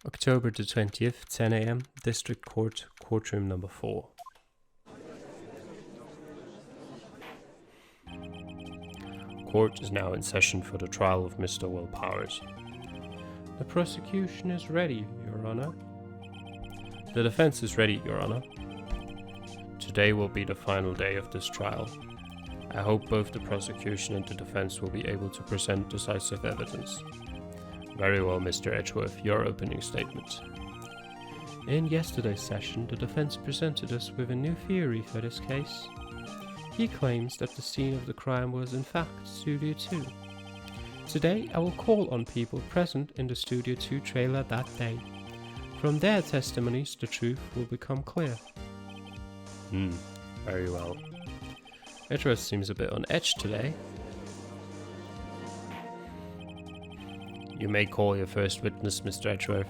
October the 20th, 10 a.m., District Court, Courtroom number 4. Court is now in session for the trial of Mr. Will Powers. The prosecution is ready, Your Honor. The defense is ready, Your Honor. Today will be the final day of this trial. I hope both the prosecution and the defense will be able to present decisive evidence. Very well, Mr. Edgeworth, your opening statement. In yesterday's session, the defense presented us with a new theory for this case. He claims that the scene of the crime was in fact Studio 2. Today, I will call on people present in the Studio 2 trailer that day. From their testimonies, the truth will become clear. Very well. Edgeworth seems a bit on edge today. You may call your first witness, Mr. Edgeworth.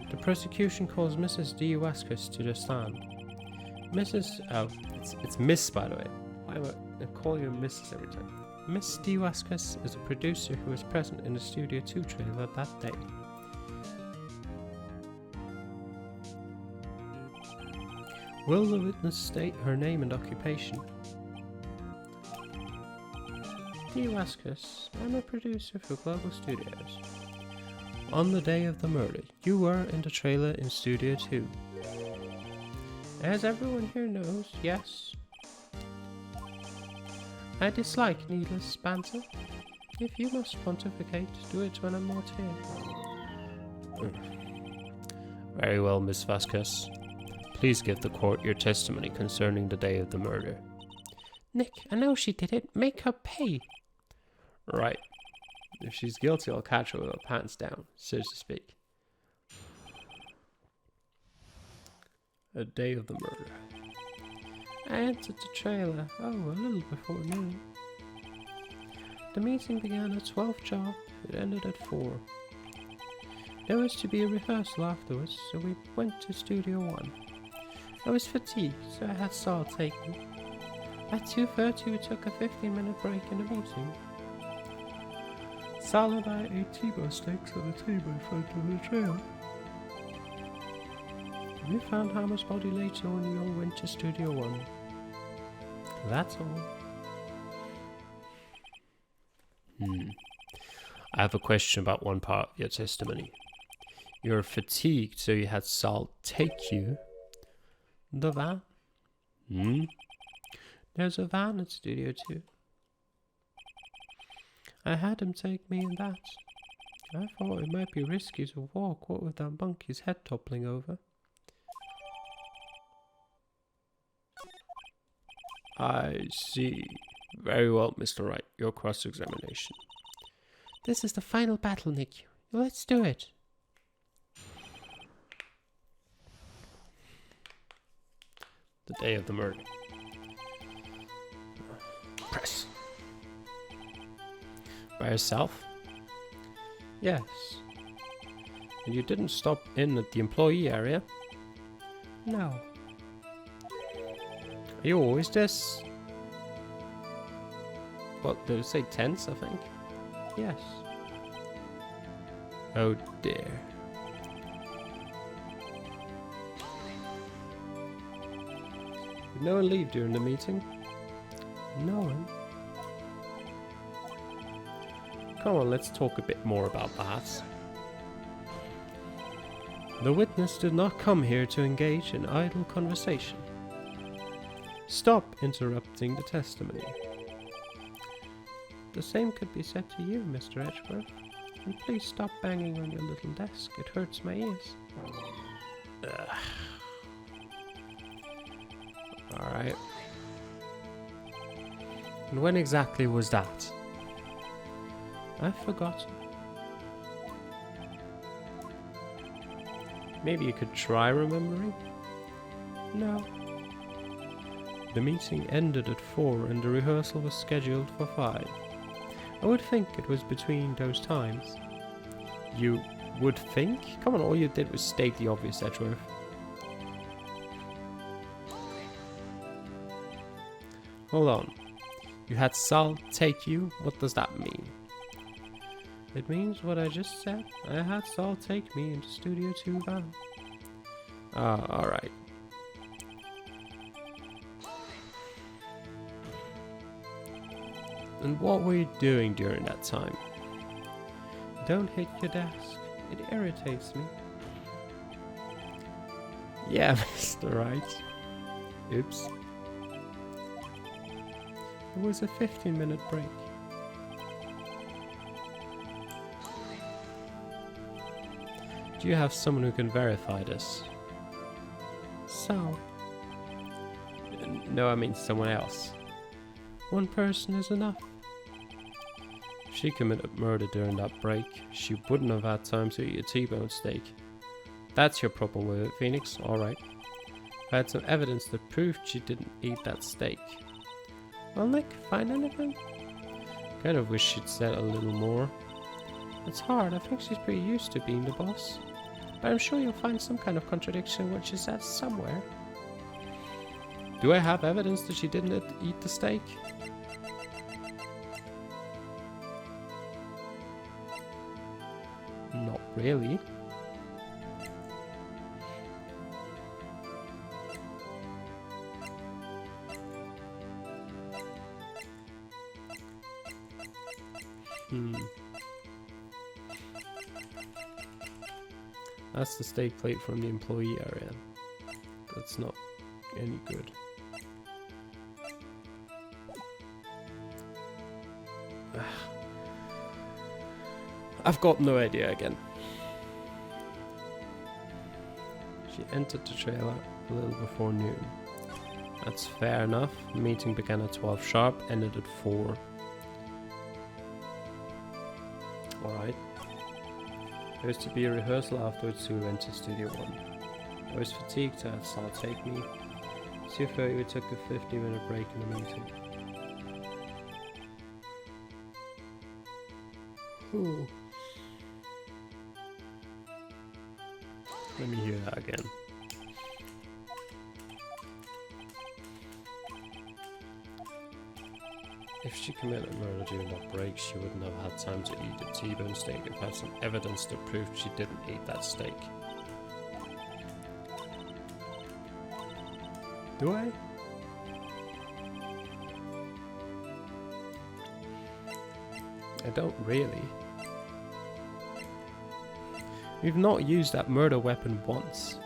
The prosecution calls Mrs. D. Waskus to the stand. It's Miss, by the way. Why am I call you Mrs. every time? Miss D. Waskus is a producer who was present in the Studio 2 trailer that day. Will the witness state her name and occupation? D. Waskus, I'm a producer for Global Studios. On the day of the murder, you were in the trailer in Studio 2. As everyone here knows, yes. I dislike needless banter. If you must pontificate, do it when I'm not here. Very well, Miss Vasquez. Please give the court your testimony concerning the day of the murder. Nick, I know she did it. Make her pay. Right. If she's guilty, I'll catch her with her pants down, so to speak. A day of the murder. I entered the trailer, a little before noon. The meeting began at 12 sharp, it ended at 4. There was to be a rehearsal afterwards, so we went to Studio 1. I was fatigued, so I had Saul take me. At 2:30 we took a 15-minute break in the meeting. Sal and I ate T-bone steaks on a table in front of the trailer. We found Hammer's body later when we all went to Studio 1. That's all. I have a question about one part of your testimony. You're fatigued, so you had Sal take you. The van? There's a van at Studio 2. I had him take me in that. I thought it might be risky to walk, what with that monkey's head toppling over. I see. Very well, Mr. Wright. Your cross-examination. This is the final battle, Nick. Let's do it. The day of the murder. Press. By yourself? Yes. And you didn't stop in at the employee area? No. Are you always this? What, did it say tense, I think? Yes. Oh dear. Did no one leave during the meeting? No one. Come on, let's talk a bit more about that. The witness did not come here to engage in idle conversation. Stop interrupting the testimony. The same could be said to you, Mr. Edgeworth. And please stop banging on your little desk. It hurts my ears. Alright. And when exactly was that? I've forgotten. Maybe you could try remembering? No. The meeting ended at 4 and the rehearsal was scheduled for 5. I would think it was between those times. You would think? Come on, all you did was state the obvious, Edgeworth. Hold on. You had Sal take you? What does that mean? It means what I just said. I had Saul take me into Studio 2 van. Alright. And what were you doing during that time? Don't hit your desk. It irritates me. Yeah, Mr. Wright. Oops. It was a 15-minute break. Do you have someone who can verify this? So? No, I mean someone else. One person is enough. If she committed murder during that break, she wouldn't have had time to eat a T-bone steak. That's your problem with it, Phoenix. Alright. I had some evidence that proved she didn't eat that steak. Well, Nick, find anything? Kind of wish she'd said a little more. It's hard. I think she's pretty used to being the boss. But I'm sure you'll find some kind of contradiction in what she said somewhere. Do I have evidence that she didn't eat the steak? Not really. That's the steak plate from the employee area. That's not any good. I've got no idea again. She entered the trailer a little before noon. That's fair enough. The meeting began at 12 sharp, ended at 4. Alright. There was to be a rehearsal afterwards, so we went to Studio 1. I was fatigued, so I had Saul take me. See if we took a 15-minute break in the meeting. Ooh. Let me hear that again. If she committed murder during that break, she wouldn't have had time to eat a T-bone steak and had some evidence that proved she didn't eat that steak. Do I? I don't really. We've not used that murder weapon once.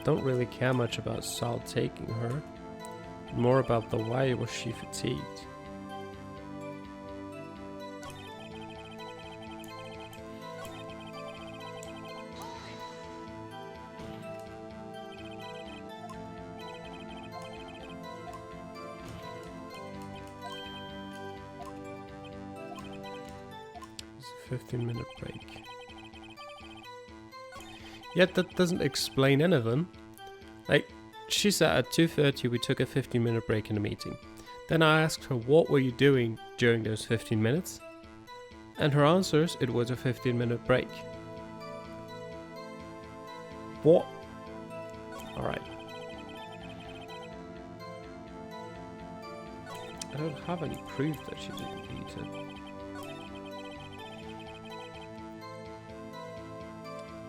Don't really care much about Saul taking her. More about the why was she fatigued. It's a 15-minute break. Yet that doesn't explain anything. Like, she said at 2:30 we took a 15-minute break in the meeting. Then I asked her, what were you doing during those 15 minutes? And her answer is, it was a 15-minute break. What? Alright. I don't have any proof that she didn't eat it.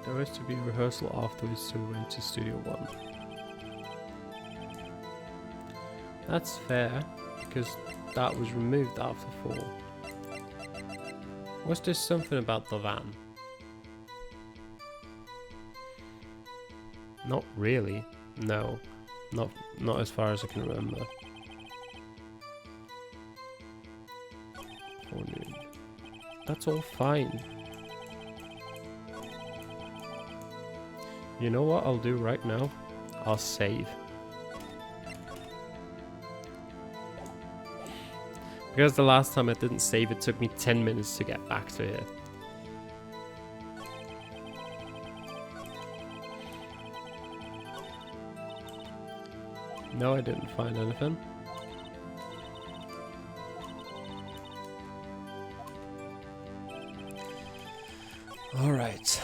There was to be a rehearsal afterwards, so we went to Studio 1. That's fair, because that was removed after 4. Was there something about the van? Not really. No. Not as far as I can remember. That's all fine. You know what I'll do right now? I'll save. Because the last time I didn't save, it took me 10 minutes to get back to it. No, I didn't find anything. All right.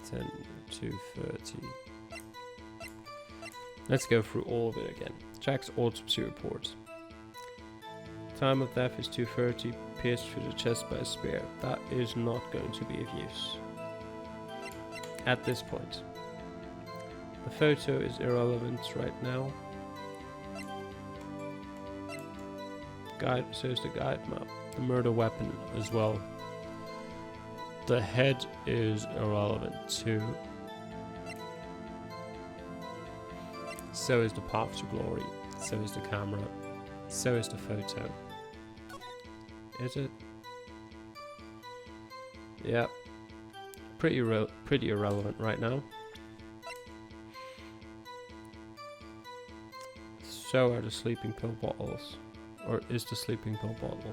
Ten, 2:30. Let's go through all of it again. Jack's autopsy report. Time of death is 2:30. Pierced through the chest by a spear. That is not going to be of use at this point. The photo is irrelevant right now. Guide, so is the guide map. The murder weapon as well. The head is irrelevant too. So is the path to glory. So is the camera. So is the photo. Is it? Yeah. Pretty irrelevant right now. So are the sleeping pill bottles. Or is the sleeping pill bottle?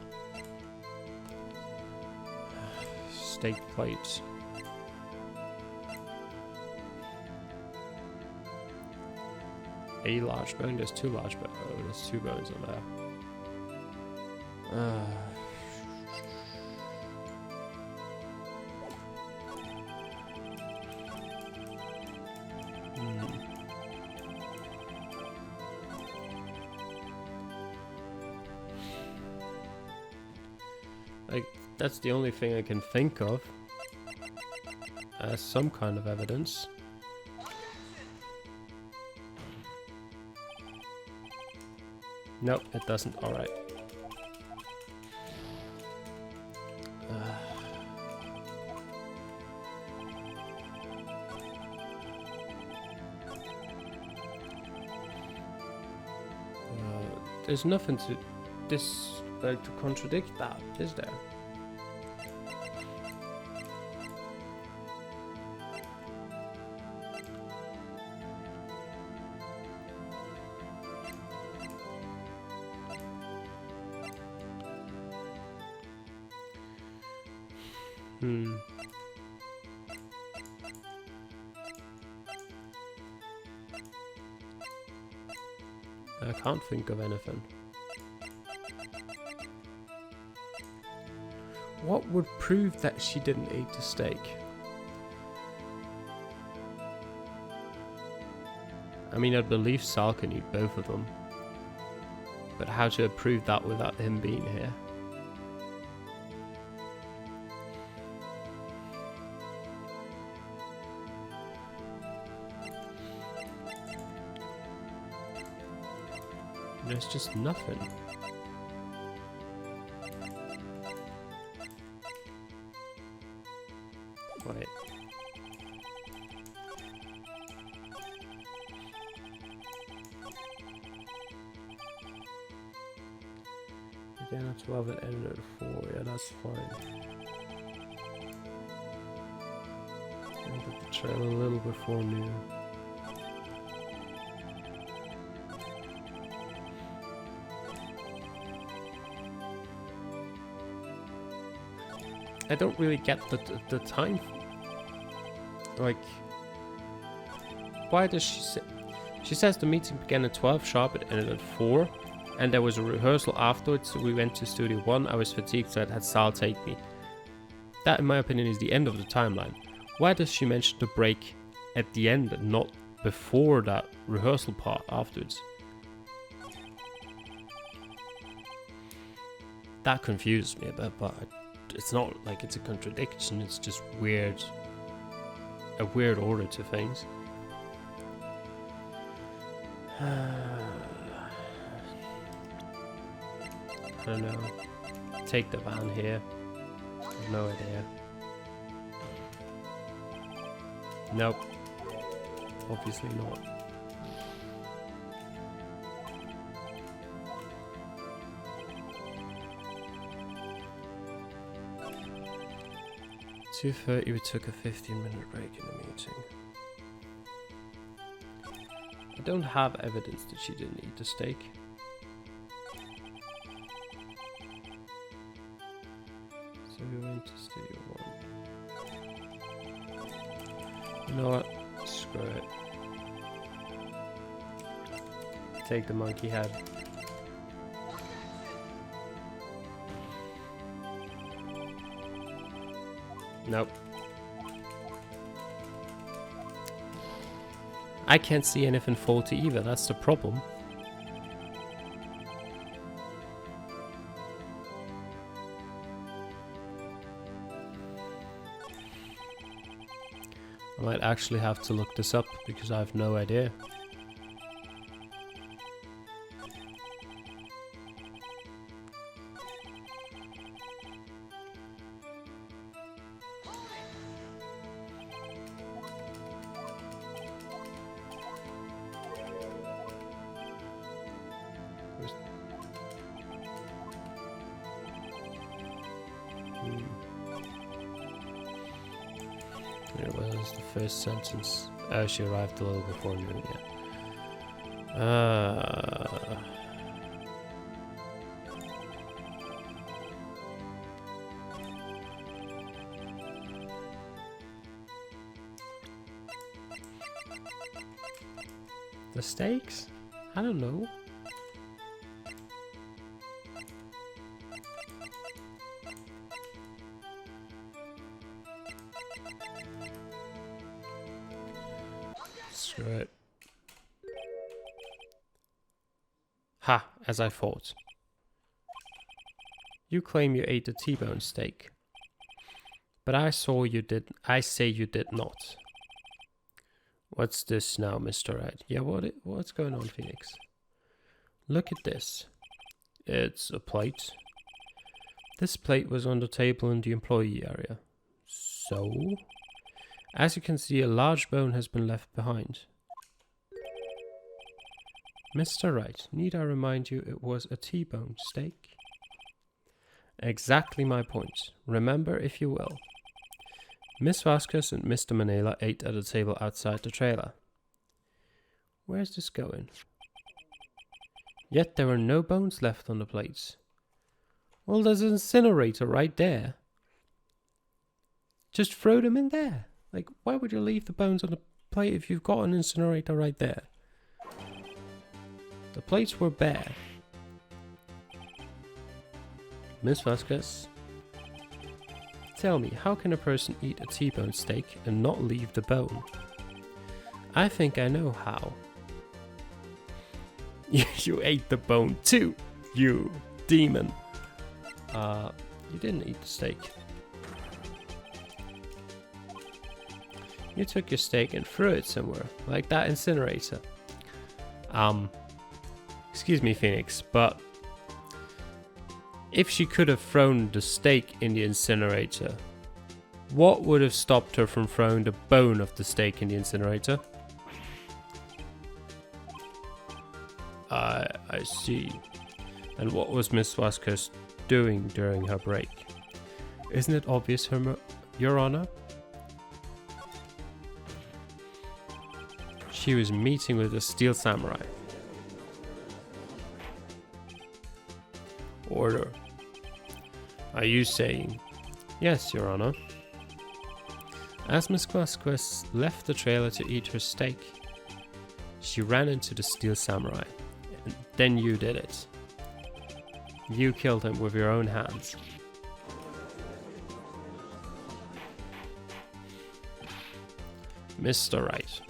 Steak plates. A large bone? There's two large bones. Oh, there's two bones on there. Like, that's the only thing I can think of as some kind of evidence. Nope, it doesn't. Alright. There's nothing to to contradict that, is there? I can't think of anything. What would prove that she didn't eat the steak? I mean, I believe Sal can eat both of them. But how to prove that without him being here? There's just nothing. Wait. Again at 12 and ended at 4. Yeah, that's fine. Ended the trail a little before noon. I don't really get the time. Like, why does she say? She says the meeting began at 12 sharp, it ended at 4, and there was a rehearsal afterwards. So we went to Studio 1. I was fatigued, so I had Sal take me. That, in my opinion, is the end of the timeline. Why does she mention the break at the end and not before that rehearsal part afterwards? That confuses me a bit, but it's not like it's a contradiction, it's just weird. A weird order to things. I don't know. Take the van here. I have no idea. Nope. Obviously not. We took a 15-minute break in the meeting. I don't have evidence that she didn't eat the steak. So we went to Studio 1. You know what? Screw it. Take the monkey head. Nope. I can't see anything faulty either, that's the problem. I might actually have to look this up because I have no idea. It was the first sentence. Oh, she arrived a little before noon, yeah. The stakes? I don't know. Screw it. Ha, as I thought. You claim you ate the T-bone steak. But I say you did not. What's this now, Mr. Wright? Yeah, what's going on, Phoenix? Look at this. It's a plate. This plate was on the table in the employee area. So? As you can see, a large bone has been left behind. Mr. Wright, need I remind you it was a T-bone steak? Exactly my point. Remember, if you will. Miss Vasquez and Mr. Manila ate at a table outside the trailer. Where's this going? Yet there were no bones left on the plates. Well, there's an incinerator right there. Just throw them in there. Like, why would you leave the bones on the plate if you've got an incinerator right there? The plates were bare. Miss Vasquez, tell me, how can a person eat a T-bone steak and not leave the bone? I think I know how. You ate the bone too, you demon. You didn't eat the steak. You took your steak and threw it somewhere, like that incinerator. Excuse me, Phoenix, but if she could have thrown the steak in the incinerator, what would have stopped her from throwing the bone of the steak in the incinerator? I see. And what was Miss Vasquez doing during her break? Isn't it obvious, Your Honor? She was meeting with a steel samurai. Order. Are you saying? Yes, Your Honor. As Miss Vasquez left the trailer to eat her steak, she ran into the steel samurai. And then you did it. You killed him with your own hands. Mr. Wright,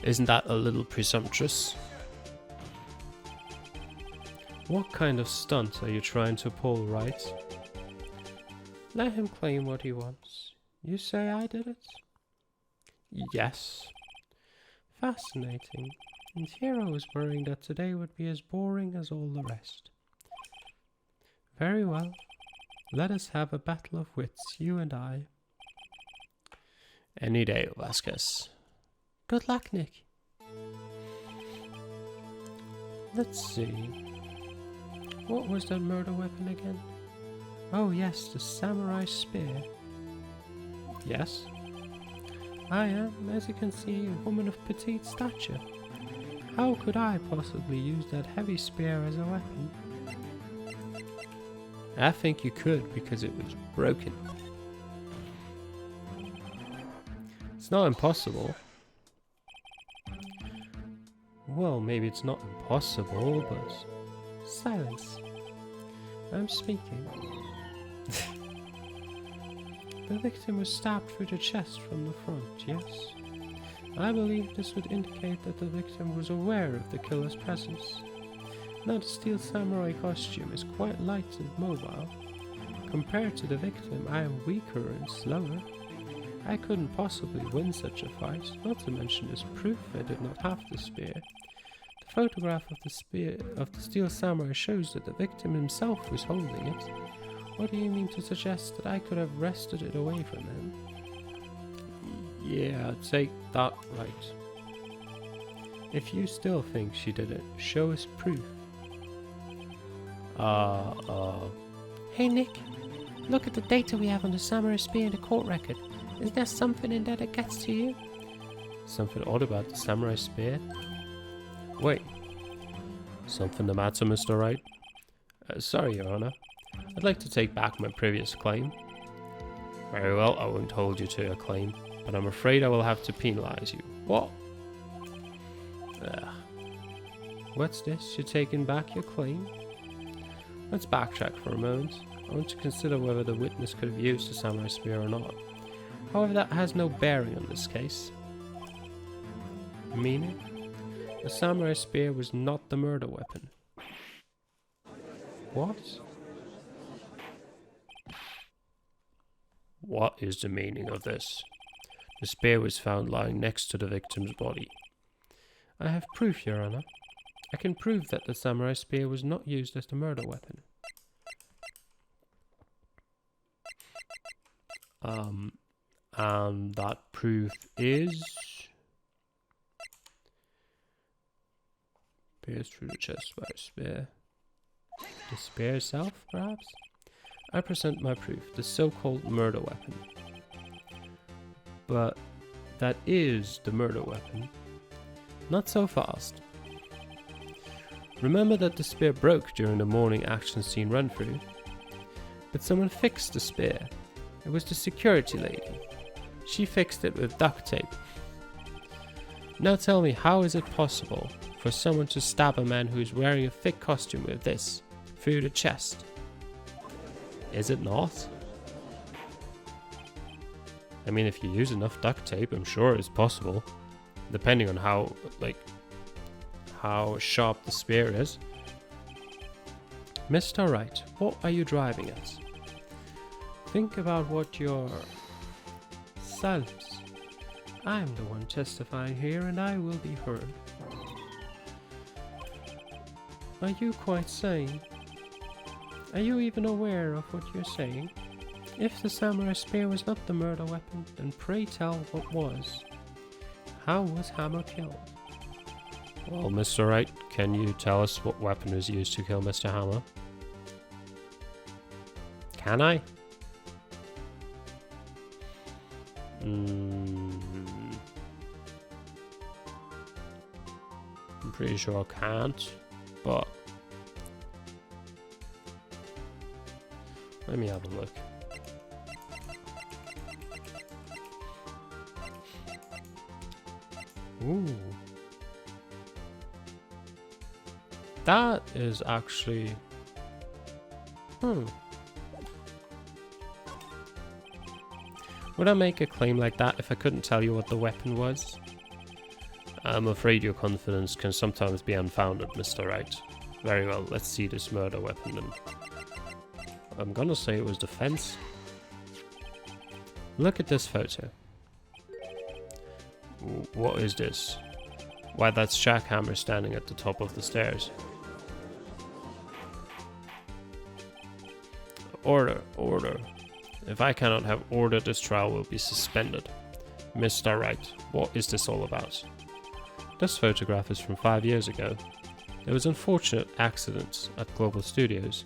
isn't that a little presumptuous? What kind of stunt are you trying to pull, Wright? Let him claim what he wants. You say I did it? Yes. Fascinating. And here I was worrying that today would be as boring as all the rest. Very well. Let us have a battle of wits, you and I. Any day, Vasquez. Good luck, Nick. Let's see. What was that murder weapon again? Oh yes, the samurai spear. Yes? I am, as you can see, a woman of petite stature. How could I possibly use that heavy spear as a weapon? I think you could, because it was broken. It's not impossible. Well, maybe it's not impossible, but... Silence. I'm speaking. The victim was stabbed through the chest from the front, yes? I believe this would indicate that the victim was aware of the killer's presence. Now the steel samurai costume is quite light and mobile. Compared to the victim, I am weaker and slower. I couldn't possibly win such a fight, not to mention as proof I did not have the spear. The photograph of the spear of the steel samurai shows that the victim himself was holding it. What do you mean to suggest that I could have wrested it away from him? Yeah, take that right. If you still think she did it, show us proof. Hey Nick, look at the data we have on the samurai spear in the court record. Is there something in there that gets to you? Something odd about the samurai spear? Wait. Something the matter, Mr. Wright? Sorry, Your Honor. I'd like to take back my previous claim. Very well, I won't hold you to your claim, but I'm afraid I will have to penalize you. What? What's this? You're taking back your claim? Let's backtrack for a moment. I want to consider whether the witness could have used the samurai spear or not. However, that has no bearing on this case. Meaning? The samurai spear was not the murder weapon. What? What is the meaning of this? The spear was found lying next to the victim's body. I have proof, Your Honor. I can prove that the samurai spear was not used as the murder weapon. And that proof is... pierced through the chest by a spear. The spear itself, perhaps? I present my proof, the so-called murder weapon. But that is the murder weapon. Not so fast. Remember that the spear broke during the morning action scene run-through? But someone fixed the spear. It was the security lady. She fixed it with duct tape. Now tell me, how is it possible for someone to stab a man who is wearing a thick costume with this through the chest? Is it not? I mean, if you use enough duct tape, I'm sure it's possible. Depending on how sharp the spear is. Mr. Wright, what are you driving at? Think about what you're... Silence. I'm the one testifying here and I will be heard. Are you quite sane? Are you even aware of what you're saying? If the samurai spear was not the murder weapon, then pray tell what was. How was Hammer killed? Well, Mr. Wright, can you tell us what weapon was used to kill Mr. Hammer? Can I? I'm pretty sure I can't, but let me have a look. Ooh. That is actually... Would I make a claim like that if I couldn't tell you what the weapon was? I'm afraid your confidence can sometimes be unfounded, Mr. Wright. Very well, let's see this murder weapon then. I'm gonna say it was the fence. Look at this photo. What is this? Why, that's Jackhammer standing at the top of the stairs. Order, order. If I cannot have order, this trial will be suspended. Mr. Wright, what is this all about? This photograph is from 5 years ago. There was unfortunate accident at Global Studios.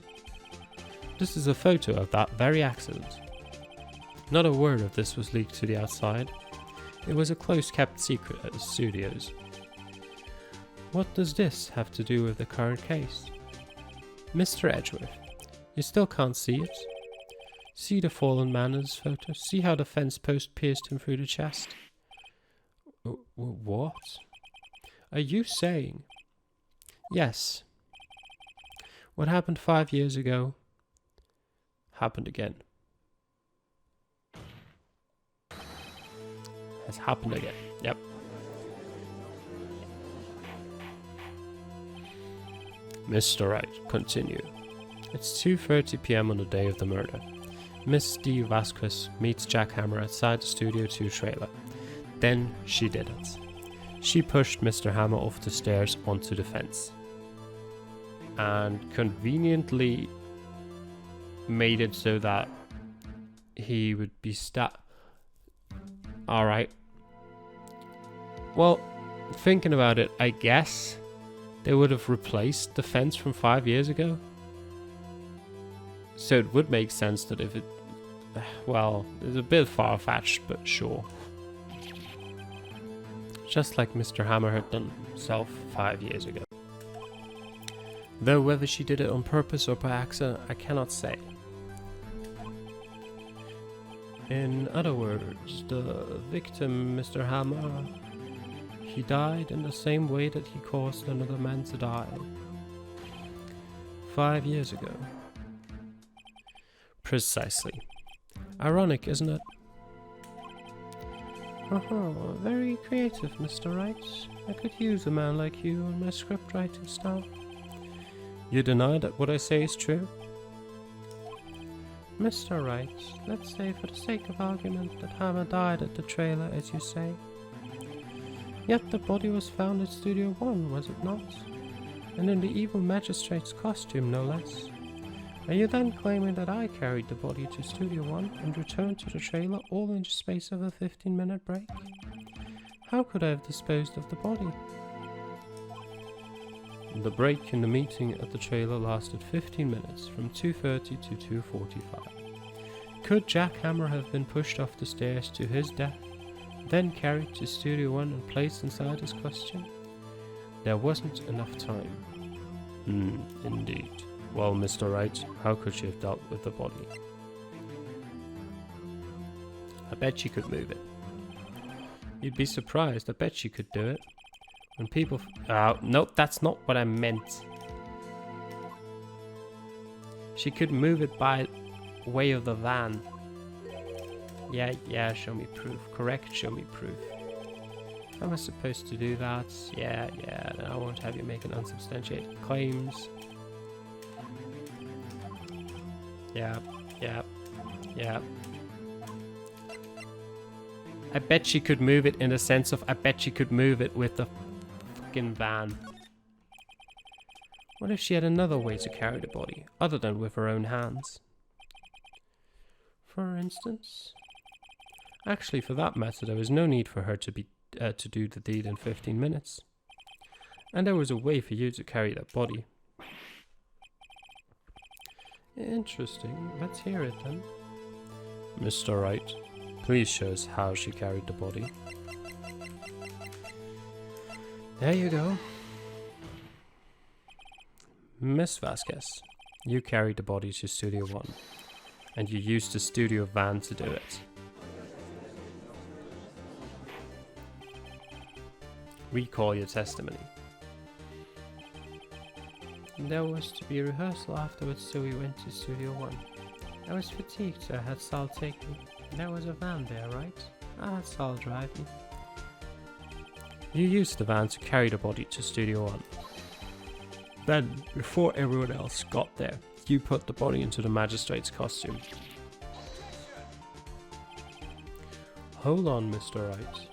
This is a photo of that very accident. Not a word of this was leaked to the outside. It was a close-kept secret at the studios. What does this have to do with the current case? Mr. Edgeworth, you still can't see it? See the fallen man in this photo? See how the fence post pierced him through the chest? What? Are you saying? Yes. What happened 5 years ago happened again. Has happened again. Yep. Mr. Wright, continue. It's 2:30 p.m. on the day of the murder. Miss D. Vasquez meets Jack Hammer outside the Studio 2 trailer. Then she did it. She pushed Mr. Hammer off the stairs onto the fence. And conveniently made it so that he would be Alright. Well, thinking about it, I guess they would have replaced the fence from 5 years ago. So it would make sense that if it... Well, it's a bit far-fetched, but sure. Just like Mr. Hammer had done himself 5 years ago. Though whether she did it on purpose or by accident, I cannot say. In other words, the victim, Mr. Hammer, he died in the same way that he caused another man to die. 5 years ago. Precisely. Ironic, isn't it? Very creative, Mr. Wright. I could use a man like you on my script writing style. You deny that what I say is true? Mr. Wright, let's say for the sake of argument that Hammer died at the trailer, as you say. Yet the body was found in Studio 1, was it not? And in the evil magistrate's costume, no less. Are you then claiming that I carried the body to Studio 1 and returned to the trailer all in the space of a 15-minute break? How could I have disposed of the body? The break in the meeting at the trailer lasted 15 minutes, from 2:30 to 2:45. Could Jack Hammer have been pushed off the stairs to his death, then carried to Studio 1 and placed inside his costume? There wasn't enough time. Indeed. Well, Mr. Wright, how could she have dealt with the body? I bet she could move it. You'd be surprised, I bet she could do it. When people... nope, that's not what I meant. She could move it by way of the van. Yeah, show me proof. Correct, show me proof. How am I supposed to do that? Yeah, then I won't have you making unsubstantiated claims. Yeah. I bet she could move it in the sense of I bet she could move it with the fucking van. What if she had another way to carry the body, other than with her own hands? For instance? Actually, for that matter, there was no need for her to do the deed in 15 minutes. And there was a way for you to carry that body. Interesting. Let's hear it then. Mr. Wright, please show us how she carried the body. There you go. Miss Vasquez, you carried the body to Studio 1, and you used the studio van to do it. Recall your testimony. There was to be a rehearsal afterwards, so we went to Studio 1. I was fatigued, so I had Sal take me. There was a van there, right? I had Sal drive me. You used the van to carry the body to Studio 1. Then, before everyone else got there, you put the body into the magistrate's costume. Hold on, Mr. Wright.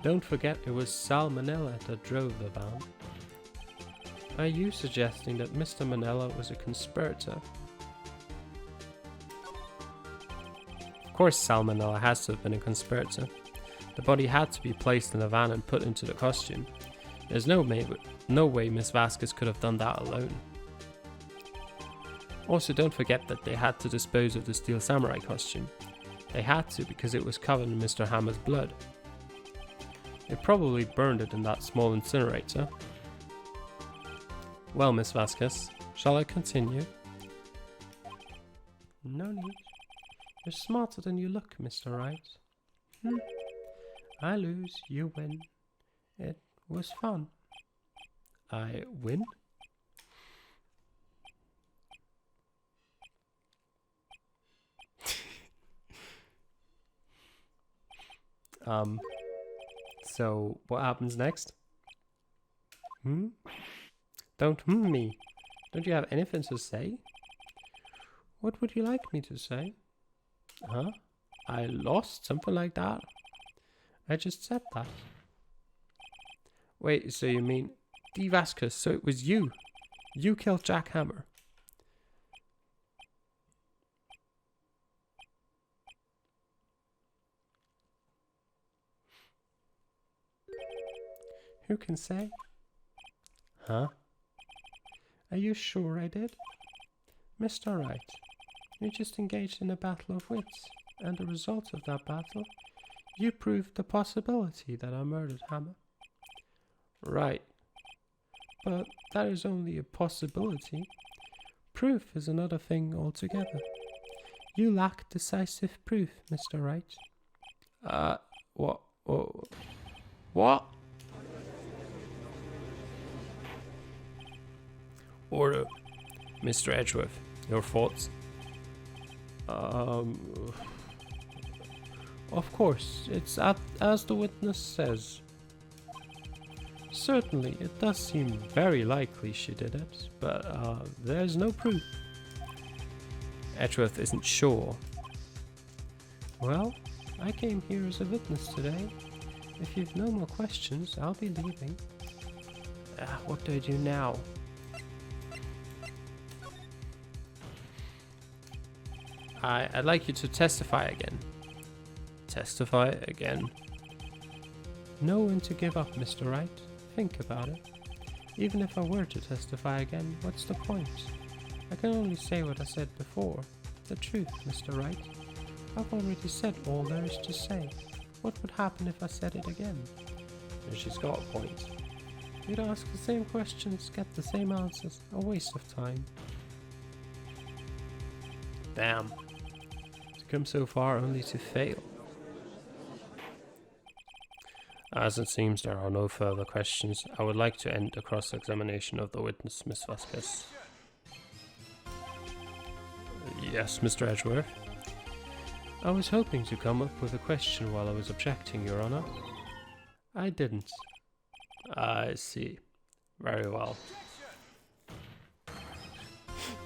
Don't forget it was Sal Manella that drove the van. Are you suggesting that Mr. Manella was a conspirator? Of course Sal Manella has to have been a conspirator. The body had to be placed in a van and put into the costume. There's no way Miss Vasquez could have done that alone. Also, don't forget that they had to dispose of the Steel Samurai costume. They had to because it was covered in Mr. Hammer's blood. They probably burned it in that small incinerator. Well, Miss Vasquez, shall I continue? No need. You're smarter than you look, Mr. Wright. I lose, you win. It was fun. I win? So what happens next? Don't me. Don't you have anything to say? What would you like me to say? Huh? I lost? Something like that? I just said that. Wait, so you mean D. Vasquez, so it was you? You killed Jack Hammer. Who can say? Huh? Are you sure I did? Mr. Wright, you just engaged in a battle of wits, and the result of that battle, you proved the possibility that I murdered Hammer. Right. But that is only a possibility. Proof is another thing altogether. You lack decisive proof, Mr. Wright. What? What? Order. Mr. Edgeworth, your thoughts? Of course, it's as the witness says. Certainly, it does seem very likely she did it, but there's no proof. Edgeworth isn't sure. Well, I came here as a witness today. If you've no more questions, I'll be leaving. What do I do now? I'd like you to testify again. Testify again? Know when to give up, Mr. Wright. Think about it. Even if I were to testify again, what's the point? I can only say what I said before. The truth, Mr. Wright. I've already said all there is to say. What would happen if I said it again? She's got a point. You'd ask the same questions, get the same answers. A waste of time. Damn. To come so far only to fail. As it seems there are no further questions, I would like to end the cross-examination of the witness, Miss Vasquez. Yes, Mr. Edgeworth? I was hoping to come up with a question while I was objecting, Your Honor. I didn't. I see. Very well.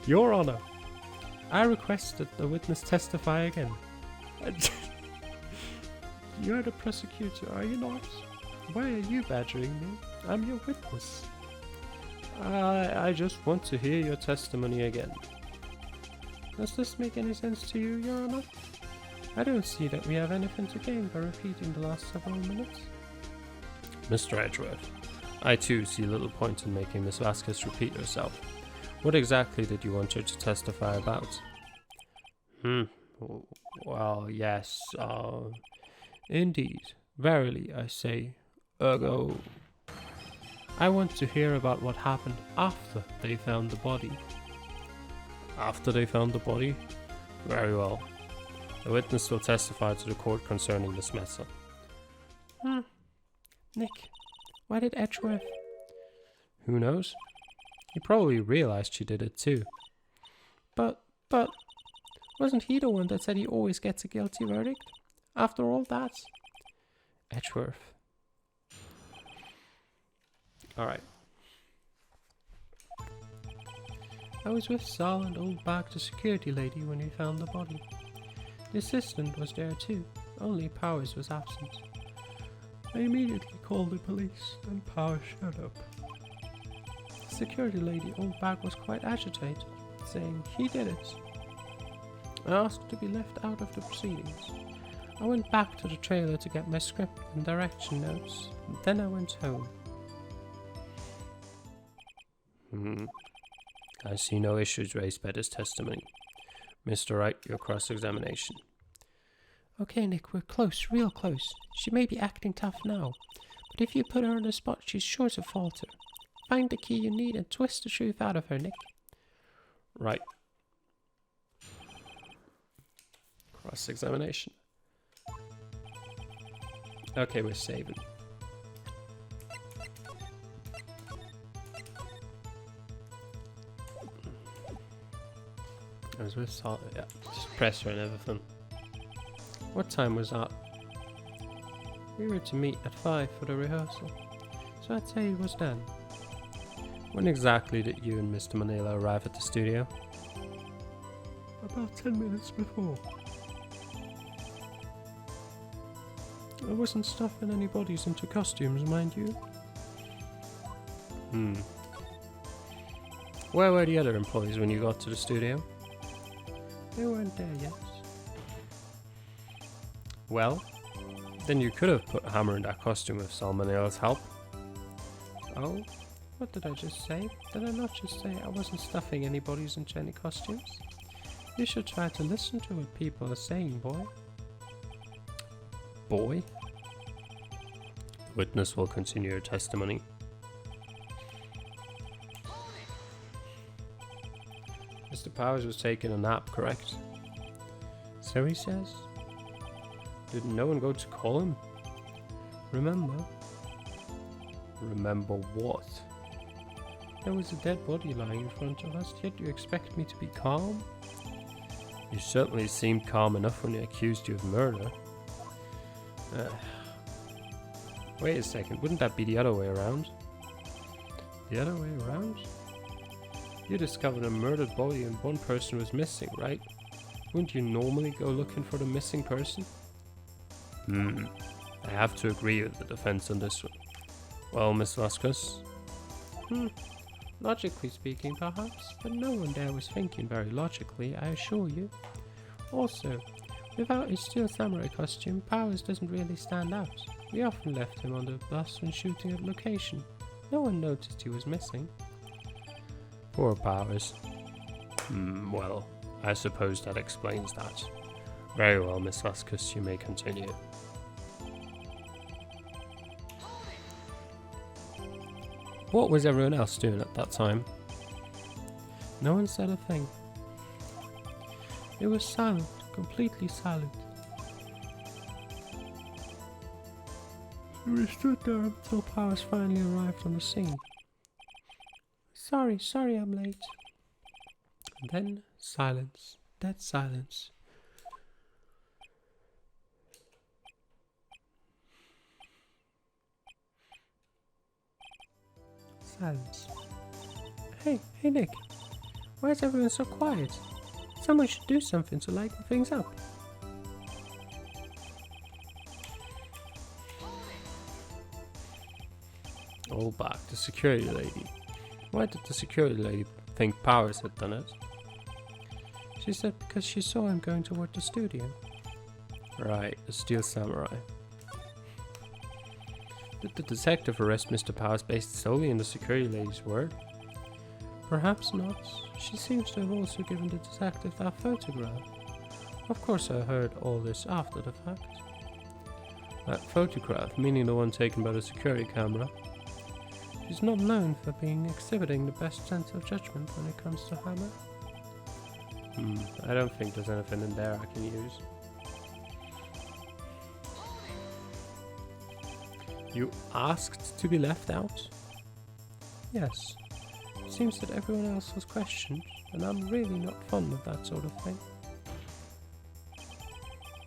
Your Honor, I request that the witness testify again. You're the prosecutor, are you not? Why are you badgering me? I'm your witness. I just want to hear your testimony again. Does this make any sense to you, Your Honor? I don't see that we have anything to gain by repeating the last several minutes. Mr. Edgeworth, I too see little point in making Miss Vasquez repeat herself. What exactly did you want her to testify about? Well, yes, indeed. Verily, I say, ergo. I want to hear about what happened after they found the body. After they found the body? Very well. The witness will testify to the court concerning this matter. Nick, why did Edgeworth? Who knows? He probably realized she did it too. But, wasn't he the one that said he always gets a guilty verdict? After all that? Edgeworth. Alright. I was with Sal and old Bag, the security lady, when we found the body. The assistant was there too, only Powers was absent. I immediately called the police and Powers showed up. The security lady, old Bag, was quite agitated, saying he did it. I asked to be left out of the proceedings. I went back to the trailer to get my script and direction notes, and then I went home. I see no issues raised by this testimony. Mr. Wright, your cross-examination. Okay, Nick, we're close, real close. She may be acting tough now, but if you put her on the spot, she's sure to falter. Find the key you need and twist the truth out of her, Nick. Right. Cross-examination. Okay, we're saving. I was with Salt. Yeah, just press her and everything. What time was that? We were to meet at 5 for the rehearsal, so I'd say it was then. When exactly did you and Mr. Manila arrive at the studio? About 10 minutes before. I wasn't stuffing any bodies into costumes, mind you. Where were the other employees when you got to the studio? They weren't there yet. Well, then you could have put Hammer in that costume with Salmonilla's help. Oh, what did I just say? Did I not just say I wasn't stuffing any bodies into any costumes? You should try to listen to what people are saying, boy. Boy? The witness will continue your testimony. Mr. Powers was taking a nap, correct? So he says. Did no one go to call him? Remember? Remember what? There was a dead body lying in front of us, yet you expect me to be calm? You certainly seemed calm enough when they accused you of murder. Wait a second, wouldn't that be the other way around? The other way around? You discovered a murdered body and one person was missing, right? Wouldn't you normally go looking for the missing person? I have to agree with the defense on this one. Well, Miss Vasquez? Logically speaking, perhaps, but no one there was thinking very logically, I assure you. Also, without his steel samurai costume, Powers doesn't really stand out. We often left him on the bus when shooting at location. No one noticed he was missing. Poor Powers. Well, I suppose that explains that. Very well, Miss Vasquez, you may continue. What was everyone else doing at that time? No one said a thing. It was silent, completely silent. We stood there until Powers finally arrived on the scene. Sorry, I'm late. And then silence, dead silence. Silence. Hey Nick, why is everyone so quiet? Someone should do something to lighten things up. All back, the security lady. Why did the security lady think Powers had done it? She said because she saw him going toward the studio. Right, the steel samurai. Did the detective arrest Mr. Powers based solely on the security lady's word? Perhaps not. She seems to have also given the detective that photograph. Of course I heard all this after the fact. That photograph, meaning the one taken by the security camera? She's not known for exhibiting the best sense of judgment when it comes to Hammer. I don't think there's anything in there I can use. You asked to be left out? Yes. It seems that everyone else was questioned, and I'm really not fond of that sort of thing.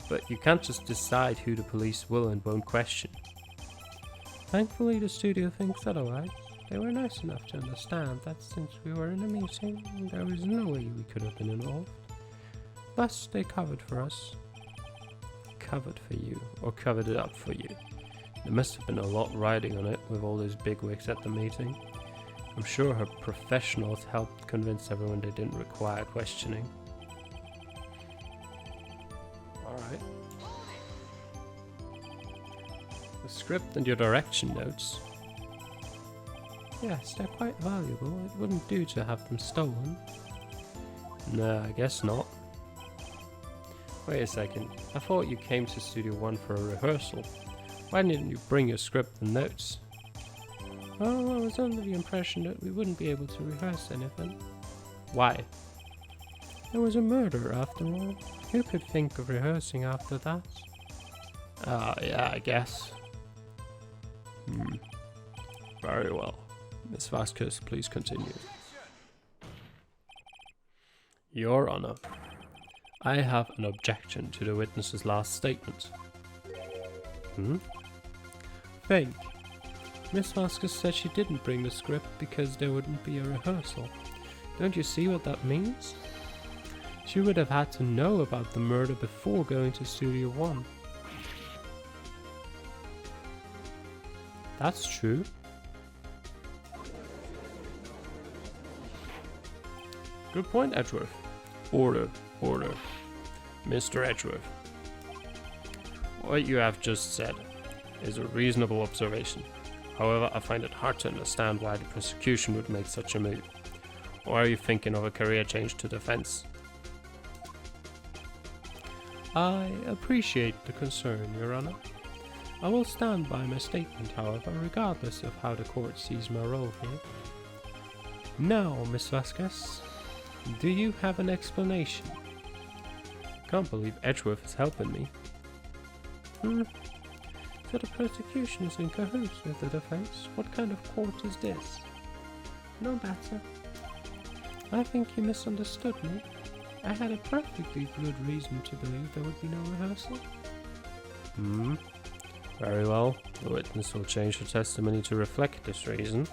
But you can't just decide who the police will and won't question. Thankfully the studio thinks otherwise. They were nice enough to understand that since we were in a meeting, there was no way we could have been involved. Thus they covered for us. Covered for you, or covered it up for you? There must have been a lot riding on it with all those bigwigs at the meeting. I'm sure her professionals helped convince everyone they didn't require questioning. Alright. The script and your direction notes. Yes, they're quite valuable. It wouldn't do to have them stolen. Nah, I guess not. Wait a second. I thought you came to Studio 1 for a rehearsal. Why didn't you bring your script and notes? Oh, I was under the impression that we wouldn't be able to rehearse anything. Why? There was a murder after all. Who could think of rehearsing after that? Yeah, I guess. Very well. Miss Vasquez, please continue. Your Honor, I have an objection to the witness's last statement. Fake. Miss Vasquez said she didn't bring the script because there wouldn't be a rehearsal. Don't you see what that means? She would have had to know about the murder before going to Studio One. That's true. Good point, Edgeworth. Order, order. Mr. Edgeworth. What you have just said is a reasonable observation. However, I find it hard to understand why the prosecution would make such a move. Or are you thinking of a career change to defense? I appreciate the concern, Your Honor. I will stand by my statement, however, regardless of how the court sees my role here. Now, Miss Vasquez, do you have an explanation? Can't believe Edgeworth is helping me. So the prosecution is in cahoots with the defense? What kind of court is this? No matter. I think you misunderstood me. I had a perfectly good reason to believe there would be no rehearsal. Very well. The witness will change her testimony to reflect this reason.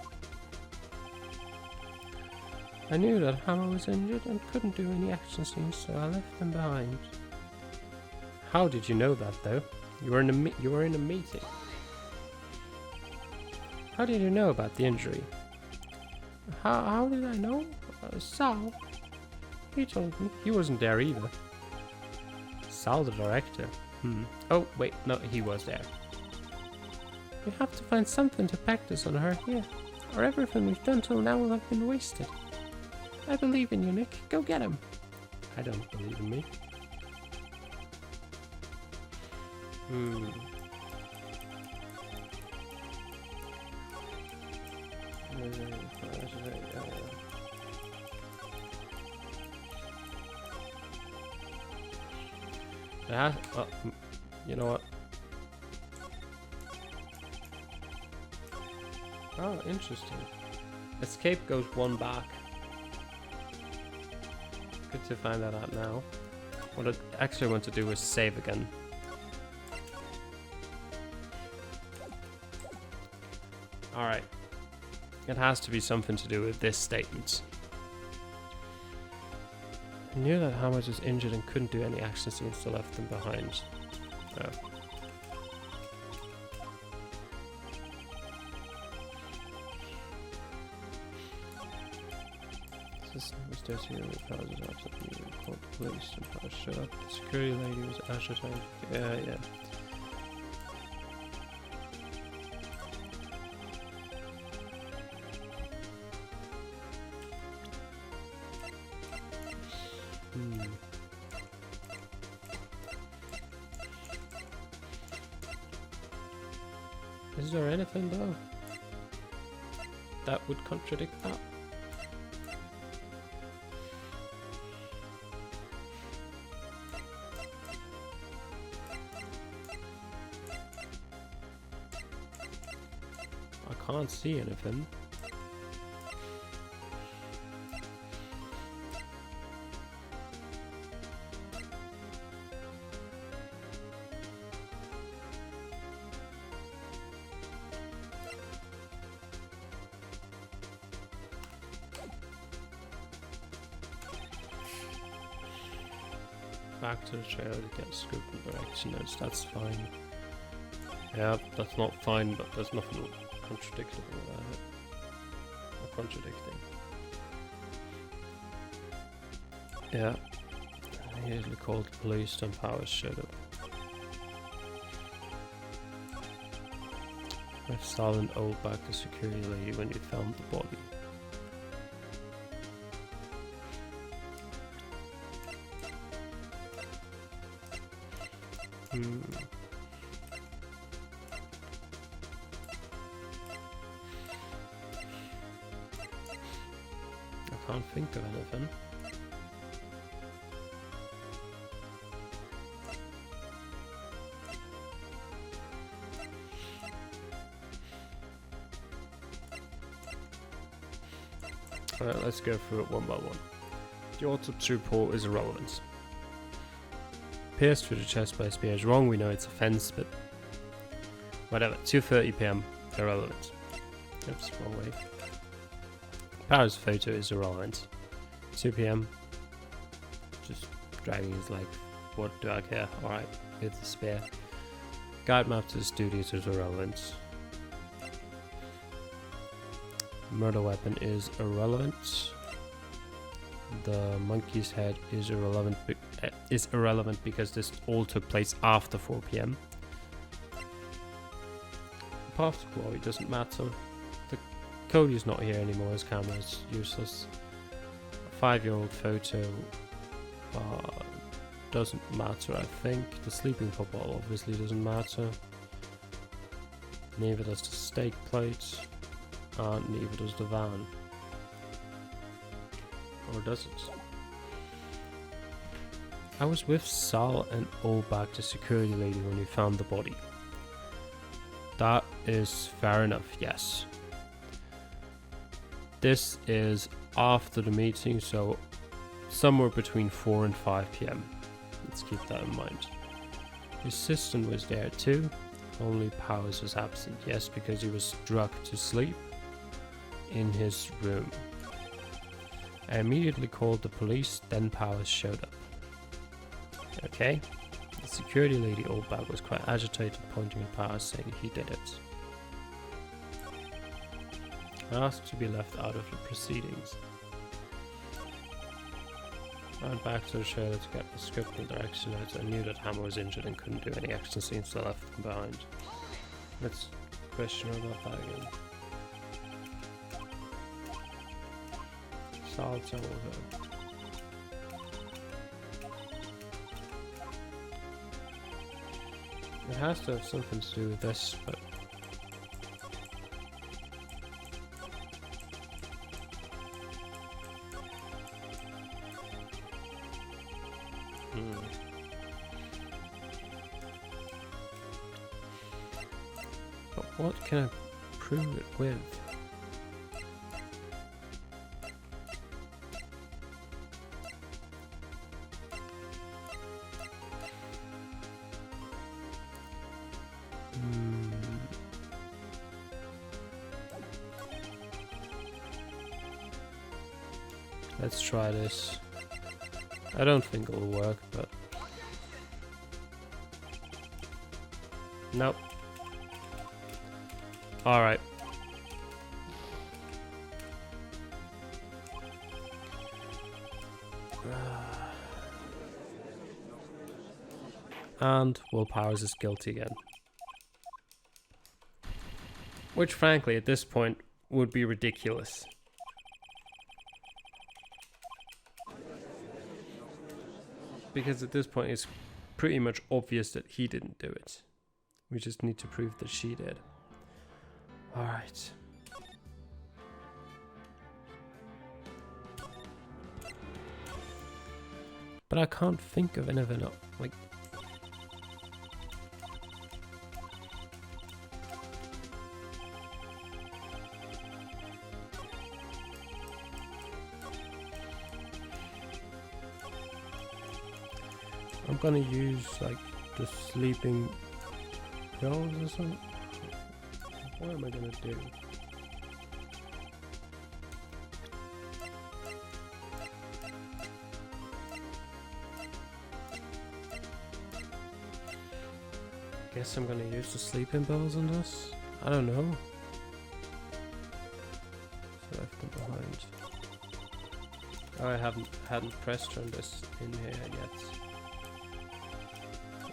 I knew that Hammer was injured and couldn't do any action scenes, so I left him behind. How did you know that, though? You were in a meeting. How did you know about the injury? How did I know? Sal. He told me. He wasn't there either. Sal, the director. Oh, wait, no, he was there. We have to find something to practice on her here, or everything we've done till now will have been wasted. I believe in you, Nick. Go get him. I don't believe in me. You know what? Oh, interesting. Escape goes one back. Good to find that out now. What I actually want to do is save again. Alright. It has to be something to do with this statement. I knew that Hammers was injured and couldn't do any action scenes, so left them behind. Oh. System was dirty and repairs it after the called the police and how showed up. The security lady was agitated. Yeah. Is there anything though that would contradict that? I can't see anything. Back to the trail to get scoop and direction notes, that's fine. Yeah, that's not fine, but there's nothing contradictory about it. Or contradicting. Yeah. I usually called the police and Powers showed up. I saw an old back the security lady when you found the body. I can't think of anything. Alright, let's go through it one by one. The autopsy report is irrelevant. Pierced through the chest by a spear is wrong, we know it's a fence, but whatever. 2:30 PM, irrelevant. Oops, wrong way. Powers photo is irrelevant. 2 PM, just dragging his leg. What do I care? Alright, with the spear. Guide map to the studios is irrelevant. Murder weapon is irrelevant. The monkey's head is irrelevant. Because this all took place after 4 PM. The path to glory doesn't matter. The Cody's not here anymore. His camera is useless. A 5-year-old photo doesn't matter. I think the sleeping football obviously doesn't matter. Neither does the steak plate. Neither does the van. Or does it? I was with Sal and Olbach, the security lady, when we found the body. That is fair enough, yes. This is after the meeting, so somewhere between 4 and 5 PM. Let's keep that in mind. His assistant was there too, only Powers was absent. Yes, because he was drugged to sleep in his room. I immediately called the police, then Powers showed up. Okay. The security lady Olbach was quite agitated, pointing at Powers, saying he did it. I asked to be left out of the proceedings. I went back to the trailer to get the script and direction notes. I knew that Hammer was injured and couldn't do any action scenes, so I left him behind. Let's question her about that again. Sal told her. It has to have something to do with this, but but what can I prove it with? Let's try this. I don't think it'll work, but nope. Alright. And Will Powers is guilty again. Which frankly at this point would be ridiculous. Because at this point it's pretty much obvious that he didn't do it. We just need to prove that she did. Alright. But I can't think of anything else. Like, I'm gonna use like the sleeping pills or something. What am I gonna do? Guess I'm gonna use the sleeping pills on this. I don't know. So I left them behind. Oh, I hadn't pressed turned this in here yet.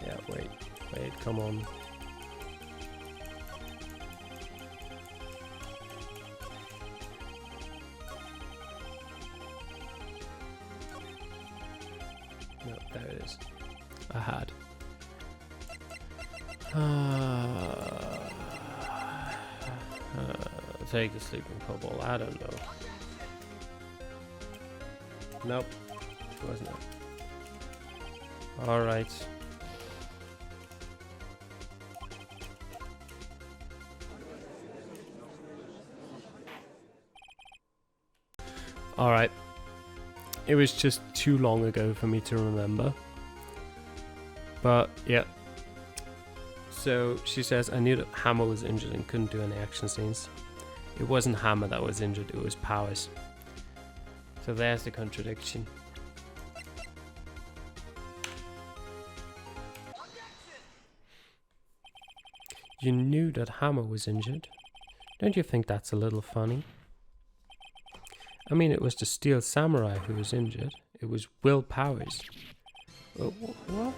Yeah, wait, come on. No, there it is. I had. Take the sleeping football. I don't know. Nope, wasn't it? All right. Alright. It was just too long ago for me to remember. But, yeah. So, she says, I knew that Hammer was injured and couldn't do any action scenes. It wasn't Hammer that was injured, it was Powers. So there's the contradiction. You knew that Hammer was injured? Don't you think that's a little funny? I mean, it was the Steel Samurai who was injured. It was Will Powers. What?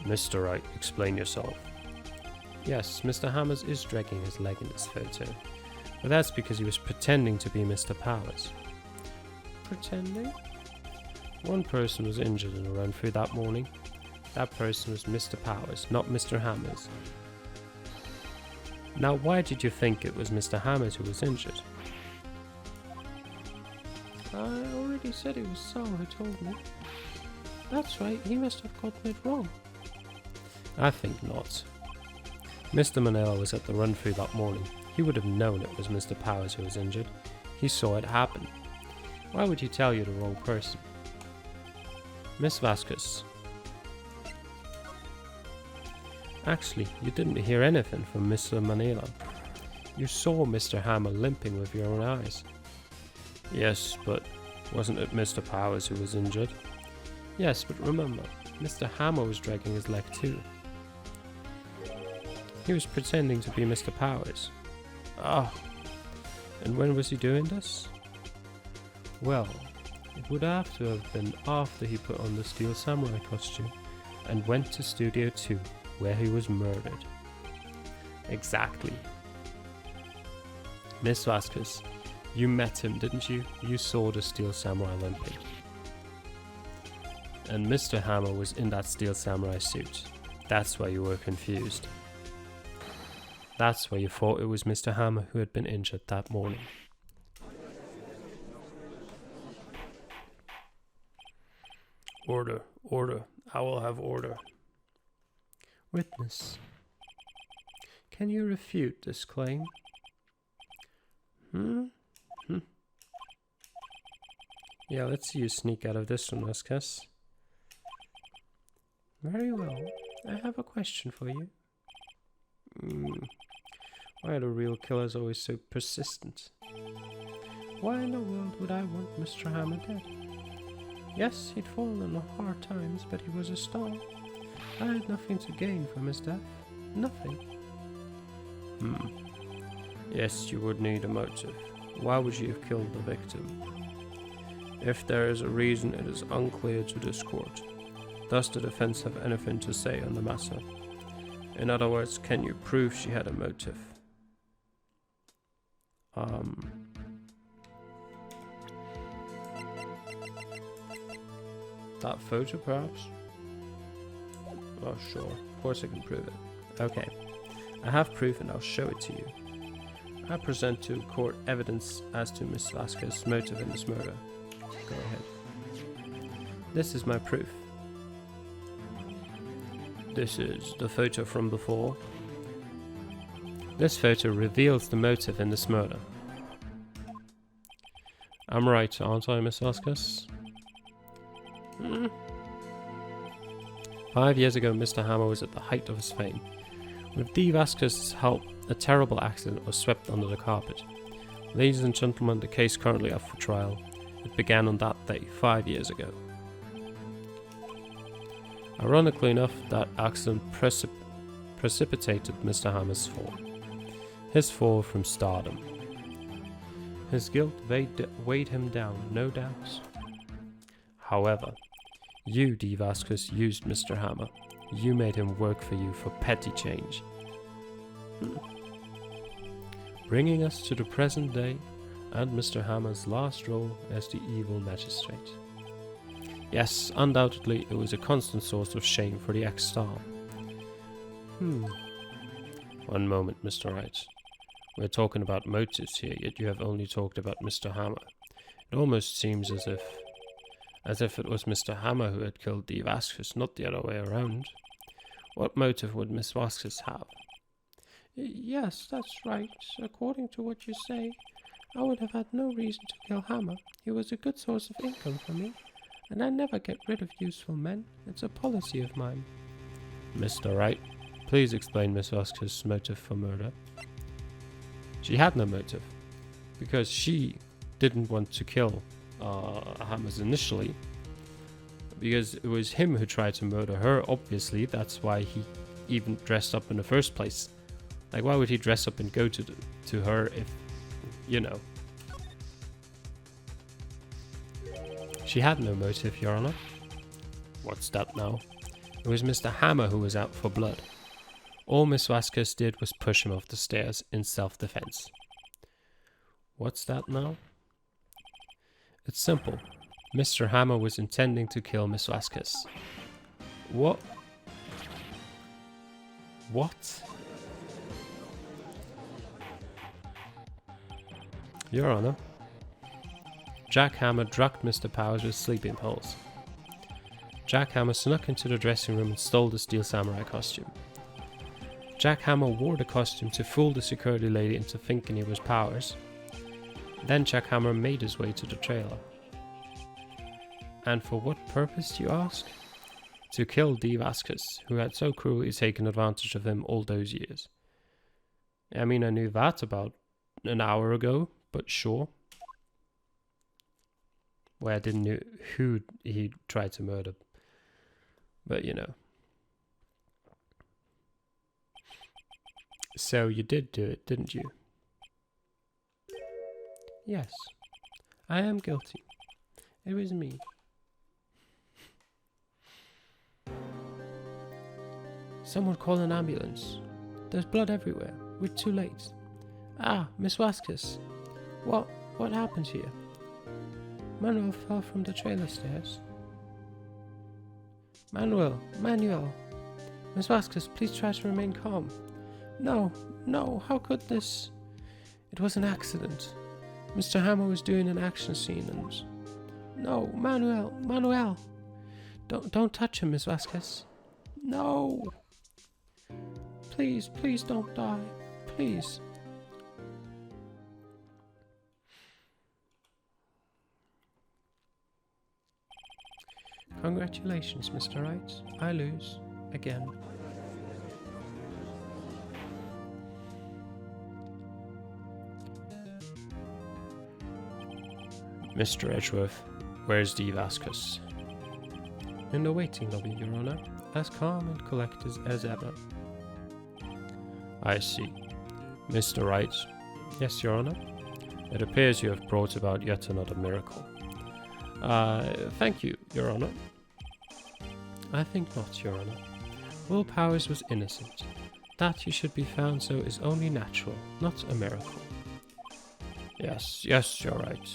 Mr. Wright, explain yourself. Yes, Mr. Hammers is dragging his leg in this photo. But that's because he was pretending to be Mr. Powers. Pretending? One person was injured in a run-through that morning. That person was Mr. Powers, not Mr. Hammers. Now, why did you think it was Mr. Hammers who was injured? I already said it was Sal who told me. That's right, he must have gotten it wrong. I think not. Mr. Manila was at the run-through that morning. He would have known it was Mr. Powers who was injured. He saw it happen. Why would he tell you the wrong person? Miss Vasquez. Actually, you didn't hear anything from Mr. Manila. You saw Mr. Hammer limping with your own eyes. Yes, but wasn't it Mr. Powers who was injured? Yes, but remember, Mr. Hammer was dragging his leg too. He was pretending to be Mr. Powers. Ah, and when was he doing this? Well, it would have to have been after he put on the Steel Samurai costume and went to Studio 2, where he was murdered. Exactly. Miss Vasquez, you met him, didn't you? You saw the Steel Samurai limping. And Mr. Hammer was in that Steel Samurai suit. That's why you were confused. That's why you thought it was Mr. Hammer who had been injured that morning. Order, order. I will have order. Witness, can you refute this claim? Yeah, let's see you sneak out of this one, Vasquez. Very well. I have a question for you. Why are the real killers always so persistent? Why in the world would I want Mr. Hammer dead? Yes, he'd fallen on hard times, but he was a star. I had nothing to gain from his death. Nothing. Yes, you would need a motive. Why would you have killed the victim? If there is a reason, it is unclear to this court. Does the defense have anything to say on the matter? In other words, can you prove she had a motive? That photo, perhaps? Oh, sure. Of course I can prove it. Okay. I have proof and I'll show it to you. I present to court evidence as to Miss Vasquez's motive in this murder. Go ahead. This is my proof. This is the photo from before. This photo reveals the motive in this murder. I'm right, aren't I, Miss Vasquez? 5 years ago, Mr. Hammer was at the height of his fame. With Dee Vasquez's help, a terrible accident was swept under the carpet. Ladies and gentlemen, the case currently up for trial. It began on that day, 5 years ago. Ironically enough, that accident precipitated Mr. Hammer's fall. His fall from stardom. His guilt weighed him down, no doubt. However, you, Dee Vasquez, used Mr. Hammer. You made him work for you for petty change. Bringing us to the present day and Mr. Hammer's last role as the evil magistrate. Yes, undoubtedly it was a constant source of shame for the ex-star. One moment, Mr. Wright. We're talking about motives here, yet you have only talked about Mr. Hammer. It almost seems as if it was Mr. Hammer who had killed Dee Vasquez, not the other way around. What motive would Miss Vasquez have? Yes, that's right. According to what you say, I would have had no reason to kill Hammer. He was a good source of income for me, and I never get rid of useful men. It's a policy of mine. Mr. Wright, please explain Miss Vasquez's motive for murder. She had no motive, because she didn't want to kill Hammers initially, because it was him who tried to murder her. Obviously, that's why he even dressed up in the first place. Like, why would he dress up and go to her if, you know? She had no motive, Your Honor. What's that now? It was Mr. Hammer who was out for blood. All Miss Vasquez did was push him off the stairs in self-defense. What's that now? It's simple. Mr. Hammer was intending to kill Miss Vasquez. What? What? Your Honor, Jack Hammer drugged Mr. Powers with sleeping pills. Jack Hammer snuck into the dressing room and stole the steel samurai costume. Jack Hammer wore the costume to fool the security lady into thinking he was Powers. Then Jack Hammer made his way to the trailer. And for what purpose, you ask? To kill Dee Vasquez, who had so cruelly taken advantage of him all those years. I mean, I knew that about an hour ago, but sure. Well, I didn't know who he tried to murder. But, you know. So you did do it, didn't you? Yes, I am guilty. It was me. Someone call an ambulance. There's blood everywhere. We're too late. Ah, Miss Vasquez. What happened here? Manuel fell from the trailer stairs. Manuel. Miss Vasquez, please try to remain calm. No, how could this? It was an accident. Mr. Hammer was doing an action scene and... No, Manuel. Don't touch him, Miss Vasquez. No. Please don't die. Please. Congratulations, Mr. Wright. I lose. Again. Mr. Edgeworth, where's Dee Vasquez? In the waiting lobby, Your Honor. As calm and collected as ever. I see. Mr. Wright? Yes, Your Honor. It appears you have brought about yet another miracle. Thank you, Your Honor. I think not, Your Honor. Will Powers was innocent. That he should be found so is only natural, not a miracle. Yes, you're right.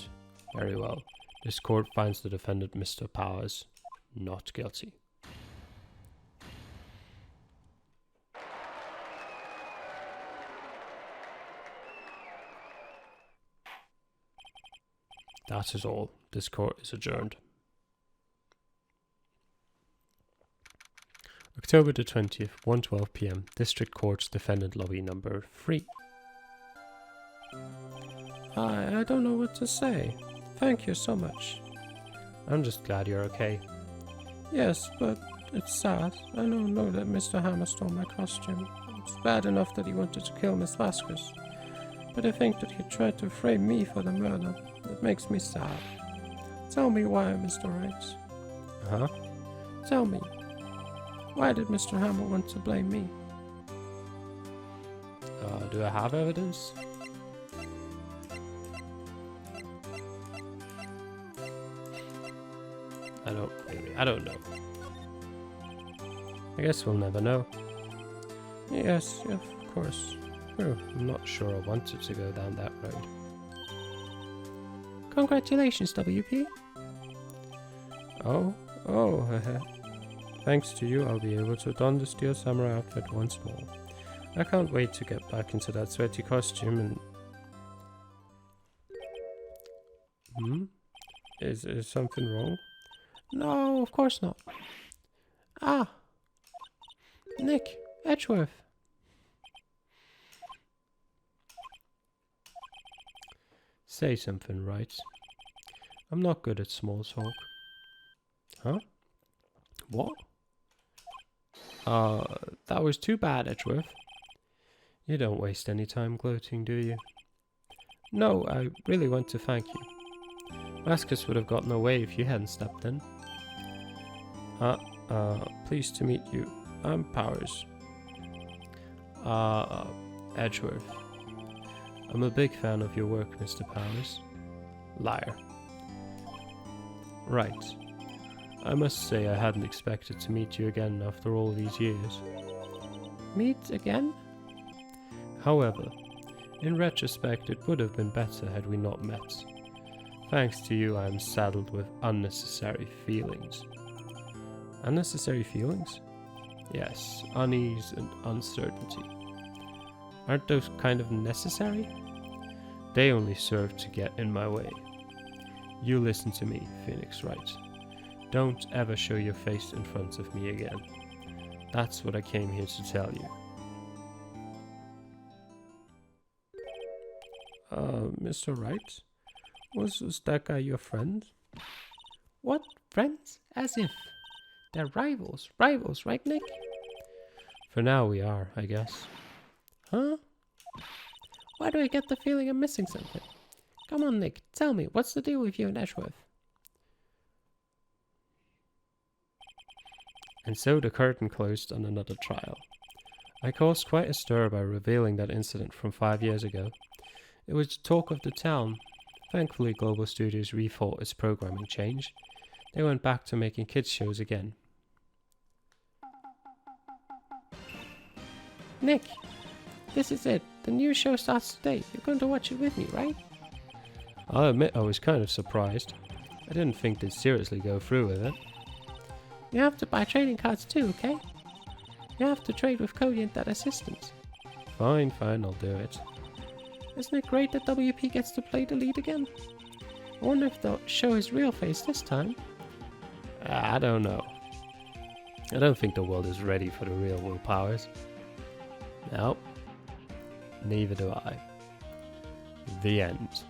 Very well. This court finds the defendant, Mr. Powers, not guilty. That is all. This court is adjourned. October the 20th, 1:12 p.m. District Court's Defendant Lobby number 3. I don't know what to say. Thank you so much. I'm just glad you're okay. Yes, but it's sad. I know that Mr. Hammer stole my costume. It's bad enough that he wanted to kill Miss Vasquez. But I think that he tried to frame me for the murder. That makes me sad. Tell me why, Mr. Wright. Huh? Tell me. Why did Mr. Hammer want to blame me? Do I have evidence? I don't know. I guess we'll never know. Yes, of course. Oh, I'm not sure I wanted to go down that road. Congratulations, WP. Oh, thanks to you, I'll be able to don the Steel Samurai outfit once more. I can't wait to get back into that sweaty costume and... Is something wrong? No, of course not. Ah! Nick, Edgeworth. Say something, Wright. I'm not good at small talk. Huh? What? That was too bad, Edgeworth. You don't waste any time gloating, do you? No, I really want to thank you. Vasquez would have gotten away if you hadn't stepped in. Pleased to meet you. I'm Powers. Edgeworth. I'm a big fan of your work, Mr. Powers. Liar. Right. I must say I hadn't expected to meet you again after all these years. Meet again? However, in retrospect it would have been better had we not met. Thanks to you I am saddled with unnecessary feelings. Unnecessary feelings? Yes, unease and uncertainty. Aren't those kind of necessary? They only serve to get in my way. You listen to me, Phoenix Wright. Don't ever show your face in front of me again. That's what I came here to tell you. Mr. Wright? Was that guy your friend? What? Friends? As if. They're rivals. Rivals, right, Nick? For now we are, I guess. Huh? Why do I get the feeling I'm missing something? Come on, Nick. Tell me, what's the deal with you and Edgeworth? And so the curtain closed on another trial. I caused quite a stir by revealing that incident from 5 years ago. It was the talk of the town. Thankfully, Global Studios rethought its programming change. They went back to making kids shows again. Nick, this is it. The new show starts today. You're going to watch it with me, right? I'll admit I was kind of surprised. I didn't think they'd seriously go through with it. You have to buy trading cards too, okay? You have to trade with Cody and that assistant. Fine, I'll do it. Isn't it great that WP gets to play the lead again? I wonder if they'll show his real face this time. I don't know. I don't think the world is ready for the real Will Powers. No, neither do I. The end.